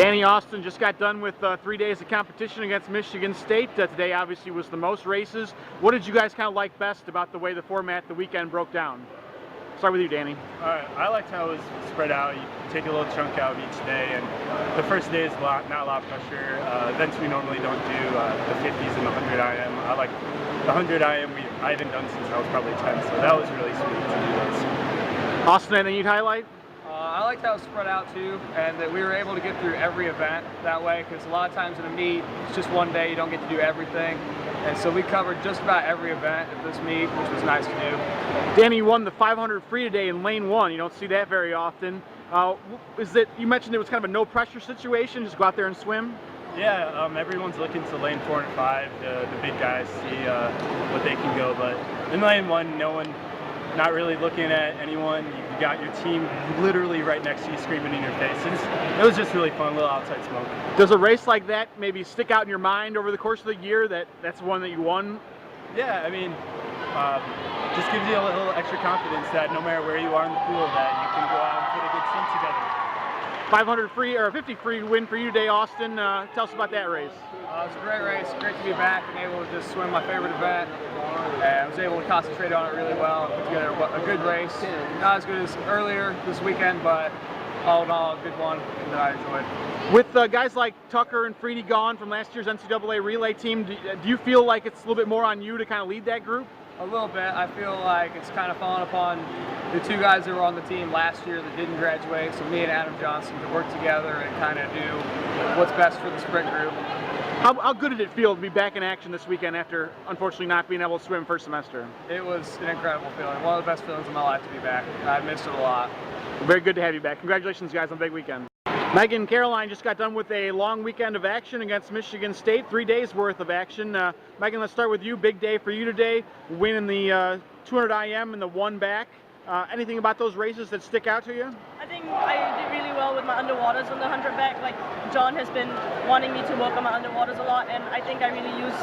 Danny, Austin just got done with 3 days of competition against Michigan State. Today obviously was the most races. What did you guys kind of like best about the way the format the weekend broke down? Start with you, Danny. I liked how it was spread out. You take a little chunk out of each day, and the first day is not a lot of pressure. Events we normally don't do, the 50s and the 100 IM. I like the 100 IM I haven't done since I was probably 10, so that was really sweet to do those. Austin, anything you'd highlight? I liked how it was spread out too, and that we were able to get through every event that way, because a lot of times in a meet, it's just one day, you don't get to do everything. And so we covered just about every event at this meet, which was nice to do. Danny, you won the 500 free today in lane 1. You don't see that very often. You mentioned it was kind of a no pressure situation, just go out there and swim? Yeah, everyone's looking to lane 4 and 5, the big guys, see what they can go, but in lane 1, no one, not really looking at anyone. You got your team literally right next to you screaming in your faces. It was just really fun, a little outside smoke. Does a race like that maybe stick out in your mind over the course of the year, that's the one that you won? Yeah, I mean, just gives you a little extra confidence that no matter where you are in the pool, that you can go out and put a good team together. 500 free or 50 free win for you today, Austin. Tell us about that race. It was a great race. Great to be back and able to just swim my favorite event. I was able to concentrate on it really well and put together a good race. Not as good as earlier this weekend, but all in all, a good one that I enjoyed. With guys like Tucker and Freedy gone from last year's NCAA relay team, do you feel like it's a little bit more on you to kind of lead that group? A little bit. I feel like it's kind of fallen upon the two guys that were on the team last year that didn't graduate, so me and Adam Johnson, to work together and kind of do what's best for the sprint group. How good did it feel to be back in action this weekend after, unfortunately, not being able to swim first semester? It was an incredible feeling. One of the best feelings of my life to be back. I missed it a lot. Well, very good to have you back. Congratulations, guys, on a big weekend. Meagan Caroline just got done with a long weekend of action against Michigan State, 3 days worth of action. Meagan, let's start with you. Big day for you today, winning the 200 IM and the 1 back. Anything about those races that stick out to you? I think I did really well with my underwaters on the 100 back. Like, John has been wanting me to work on my underwaters a lot, and I think I really used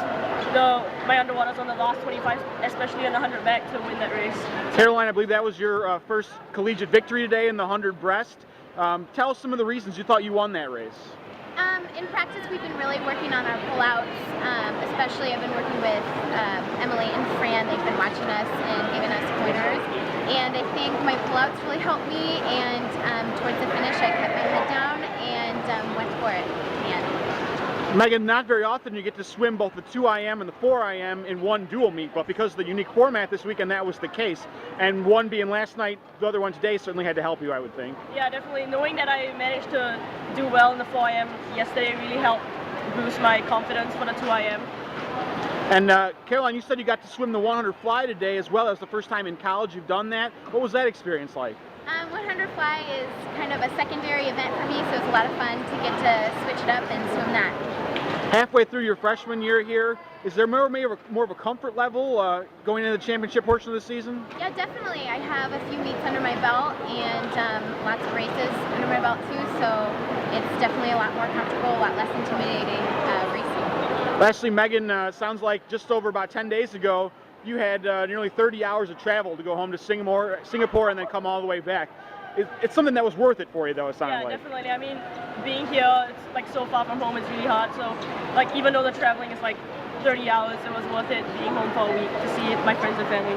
my underwaters on the last 25, especially on the 100 back, to win that race. Caroline, I believe that was your first collegiate victory today in the 100 breast. Tell us some of the reasons you thought you won that race. In practice, we've been really working on our pullouts. Especially, I've been working with Emily and Fran. They've been watching us and giving us pointers. And I think my pullouts really helped me. And towards the finish, I kept my head down and went for it. Meagan, not very often you get to swim both the 2 IM and the 4 IM in one dual meet, but because of the unique format this weekend, that was the case. And one being last night, the other one today certainly had to help you, I would think. Yeah, definitely. Knowing that I managed to do well in the 4 IM yesterday really helped boost my confidence for the 2 IM. And Caroline, you said you got to swim the 100 fly today as well. As the first time in college you've done that. What was that experience like? 100 fly is kind of a secondary event for me, so it's a lot of fun to get to switch it up and swim that. Halfway through your freshman year here, is there more of a comfort level going into the championship portion of the season? Yeah, definitely. I have a few meets under my belt and lots of races under my belt too, so it's definitely a lot more comfortable, a lot less intimidating racing. Lastly, Meagan, sounds like just over about 10 days ago, you had nearly 30 hours of travel to go home to Singapore and then come all the way back. It's something that was worth it for you, though, it sounded like. Yeah, definitely. I mean, being here, it's like so far from home, it's really hard. So, like, even though the traveling is like 30 hours, it was worth it being home for a week to see my friends and family.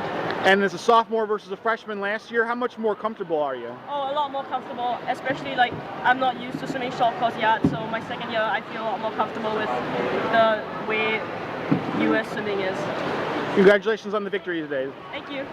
And as a sophomore versus a freshman last year, how much more comfortable are you? Oh, a lot more comfortable, especially like I'm not used to swimming short course yet, so my second year I feel a lot more comfortable with the way US swimming is. Congratulations on the victory today. Thank you.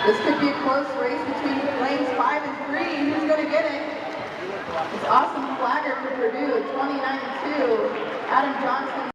This could be a close race between lanes 5 and 3. Who's going to get it? It's awesome flagger for Purdue, 29-2. Adam Johnson.